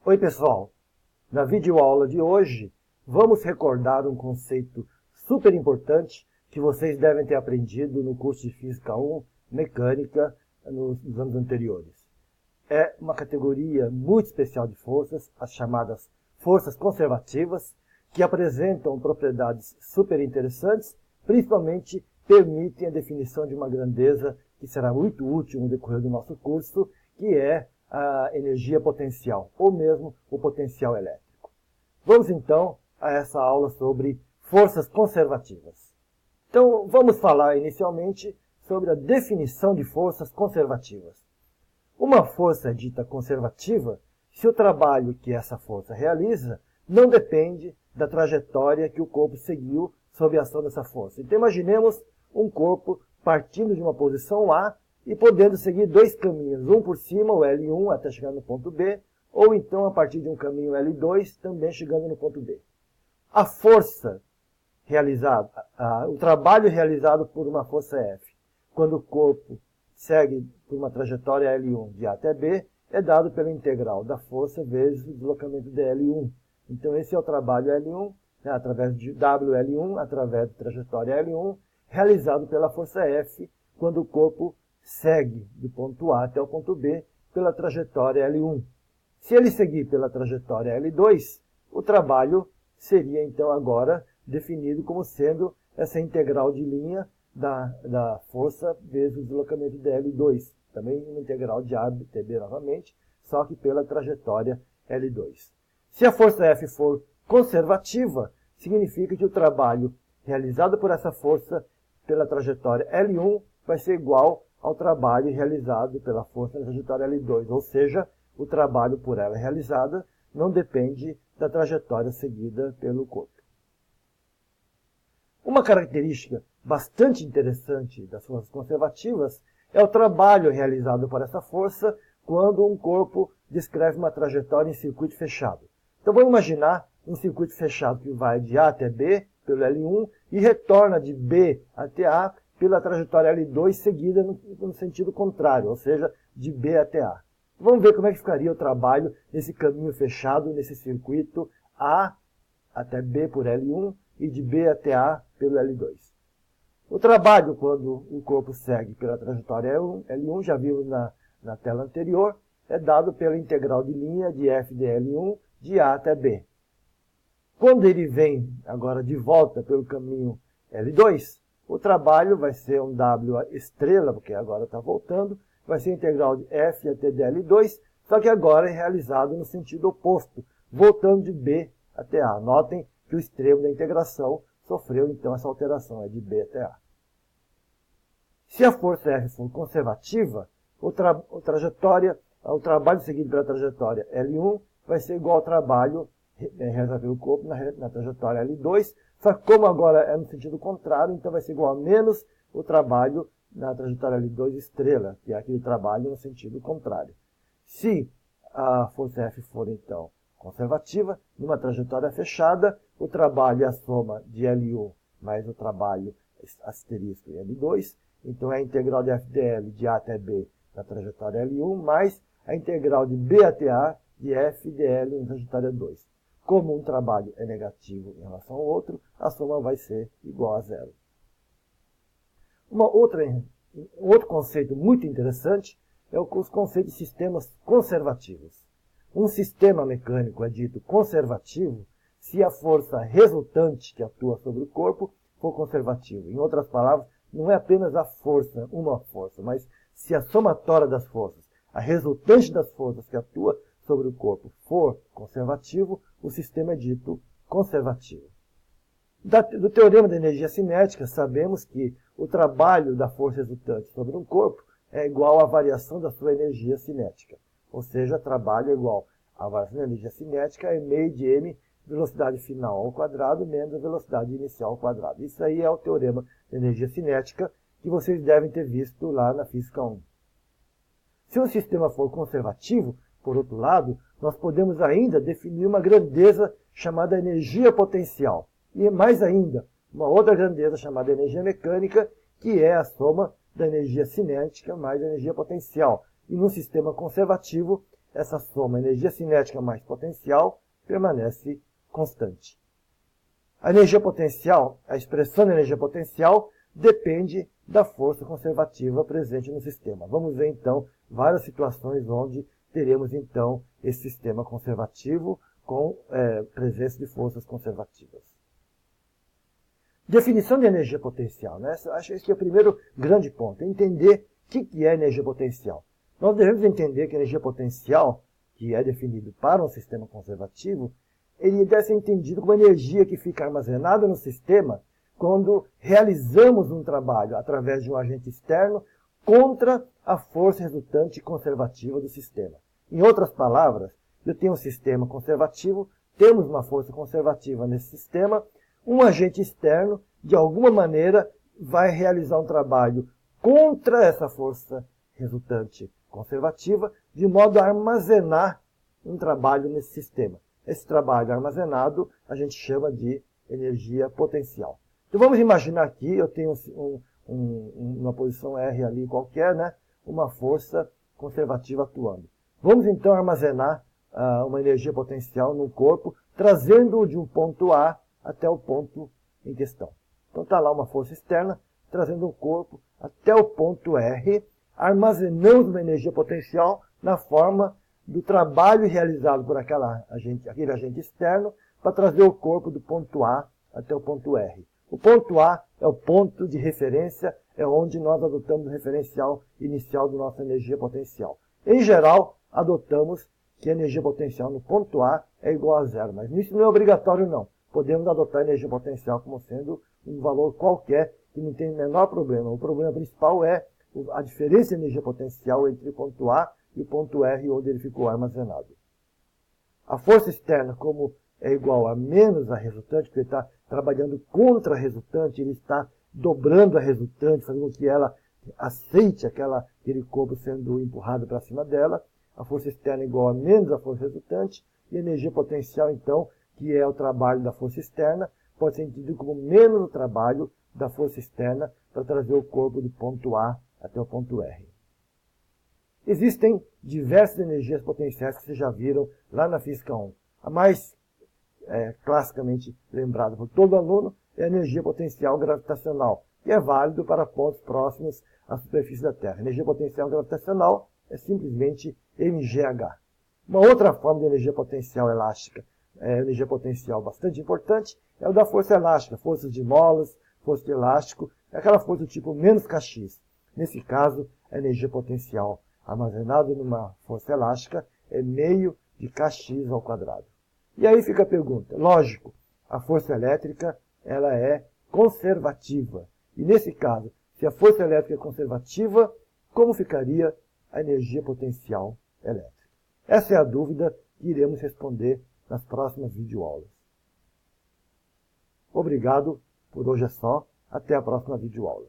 Oi pessoal, na videoaula de hoje vamos recordar um conceito super importante que vocês devem ter aprendido no curso de Física 1, Mecânica, nos anos anteriores. É uma categoria muito especial de forças, as chamadas forças conservativas, que apresentam propriedades super interessantes, principalmente permitem a definição de uma grandeza que será muito útil no decorrer do nosso curso, que é a energia potencial, ou mesmo o potencial elétrico. Vamos então a essa aula sobre forças conservativas. Então, vamos falar inicialmente sobre a definição de forças conservativas. Uma força é dita conservativa se o trabalho que essa força realiza não depende da trajetória que o corpo seguiu sob a ação dessa força. Então, imaginemos um corpo partindo de uma posição A e podendo seguir dois caminhos, um por cima, o L1, até chegar no ponto B, ou então a partir de um caminho L2, também chegando no ponto B. A força realizada, o trabalho realizado por uma força F, quando o corpo segue por uma trajetória L1 de A até B, é dado pela integral da força vezes o deslocamento de L1. Então esse é o trabalho L1, através de WL1, através da trajetória L1, realizado pela força F, quando o corpo segue do ponto A até o ponto B pela trajetória L1. Se ele seguir pela trajetória L2, o trabalho seria então agora definido como sendo essa integral de linha da força vezes o deslocamento de L2. Também uma integral de A até B novamente, só que pela trajetória L2. Se a força F for conservativa, significa que o trabalho realizado por essa força pela trajetória L1 vai ser igual ao trabalho realizado pela força na trajetória L2, ou seja, o trabalho por ela realizada não depende da trajetória seguida pelo corpo. Uma característica bastante interessante das forças conservativas é o trabalho realizado por essa força quando um corpo descreve uma trajetória em circuito fechado. Então vamos imaginar um circuito fechado que vai de A até B pelo L1 e retorna de B até A pela trajetória L2 seguida no sentido contrário, ou seja, de B até A. Vamos ver como é que ficaria o trabalho nesse caminho fechado, nesse circuito A até B por L1 e de B até A pelo L2. O trabalho, quando o corpo segue pela trajetória L1, já vimos na tela anterior, é dado pela integral de linha de f de L1 de A até B. Quando ele vem agora de volta pelo caminho L2, o trabalho vai ser um W estrela, porque agora está voltando, vai ser a integral de f até dl2, só que agora é realizado no sentido oposto, voltando de B até A. Notem que o extremo da integração sofreu então essa alteração, é de B até A. Se a força F for conservativa, o trabalho seguido pela trajetória L1 vai ser igual ao trabalho realizado pelo corpo na trajetória L2, só que como agora é no sentido contrário, então vai ser igual a menos o trabalho na trajetória L2 estrela, que é aquele trabalho no sentido contrário. Se a força F for, então, conservativa, numa trajetória fechada, o trabalho é a soma de L1 mais o trabalho asterisco em L2, então é a integral de f dl de A até B na trajetória L1, mais a integral de B até A de f dl na trajetória 2. Como um trabalho é negativo em relação ao outro, a soma vai ser igual a zero. Um outro conceito muito interessante é os conceitos de sistemas conservativos. Um sistema mecânico é dito conservativo se a força resultante que atua sobre o corpo for conservativa. Em outras palavras, não é apenas a força, uma força, mas se a somatória das forças, a resultante das forças que atua sobre o corpo for conservativo, o sistema é dito conservativo. Do teorema da energia cinética, sabemos que o trabalho da força resultante sobre um corpo é igual à variação da sua energia cinética. Ou seja, trabalho é igual à variação da energia cinética é meio de m velocidade final ao quadrado menos a velocidade inicial ao quadrado. Isso aí é o teorema da energia cinética que vocês devem ter visto lá na Física 1. Se um sistema for conservativo, por outro lado, nós podemos ainda definir uma grandeza chamada energia potencial. E mais ainda, uma outra grandeza chamada energia mecânica, que é a soma da energia cinética mais a energia potencial. E num sistema conservativo, essa soma energia cinética mais potencial permanece constante. A energia potencial, a expressão da energia potencial, depende da força conservativa presente no sistema. Vamos ver então várias situações onde teremos então esse sistema conservativo com presença de forças conservativas. Definição de energia potencial, né? Acho que esse é o primeiro grande ponto, entender o que é energia potencial. Nós devemos entender que a energia potencial, que é definido para um sistema conservativo, ele deve ser entendido como energia que fica armazenada no sistema quando realizamos um trabalho através de um agente externo contra a força resultante conservativa do sistema. Em outras palavras, eu tenho um sistema conservativo, temos uma força conservativa nesse sistema, um agente externo, de alguma maneira, vai realizar um trabalho contra essa força resultante conservativa, de modo a armazenar um trabalho nesse sistema. Esse trabalho armazenado a gente chama de energia potencial. Então vamos imaginar aqui, eu tenho uma posição R ali qualquer, né? Uma força conservativa atuando. Vamos então armazenar uma energia potencial no corpo, trazendo-o de um ponto A até o ponto em questão. Então está lá uma força externa, trazendo o corpo até o ponto R, armazenando uma energia potencial na forma do trabalho realizado por aquele agente externo para trazer o corpo do ponto A até o ponto R. O ponto A é o ponto de referência, é onde nós adotamos o referencial inicial da nossa energia potencial. Em geral, adotamos que a energia potencial no ponto A é igual a zero, mas isso não é obrigatório não. Podemos adotar a energia potencial como sendo um valor qualquer que não tem o menor problema. O problema principal é a diferença de energia potencial entre o ponto A e o ponto R, onde ele ficou armazenado. A força externa, como é igual a menos a resultante, porque ele está trabalhando contra a resultante, ele está dobrando a resultante, fazendo com que ela aceite aquele corpo sendo empurrado para cima dela. A força externa é igual a menos a força resultante, e a energia potencial, então, que é o trabalho da força externa, pode ser entendido como menos o trabalho da força externa para trazer o corpo do ponto A até o ponto R. Existem diversas energias potenciais que vocês já viram lá na Física 1. A mais classicamente lembrada por todo aluno é a energia potencial gravitacional, que é válido para pontos próximos à superfície da Terra. A energia potencial gravitacional é simplesmente mGh. Uma outra forma de energia potencial elástica, energia potencial bastante importante, é o da força elástica, forças de molas, força de elástico, é aquela força do tipo menos kx. Nesse caso, a energia potencial armazenada numa força elástica é meio de kx ao quadrado. E aí fica a pergunta, lógico, a força elétrica ela é conservativa. E nesse caso, se a força elétrica é conservativa, como ficaria a energia potencial elétrica? Essa é a dúvida que iremos responder nas próximas videoaulas. Obrigado, por hoje é só. Até a próxima videoaula.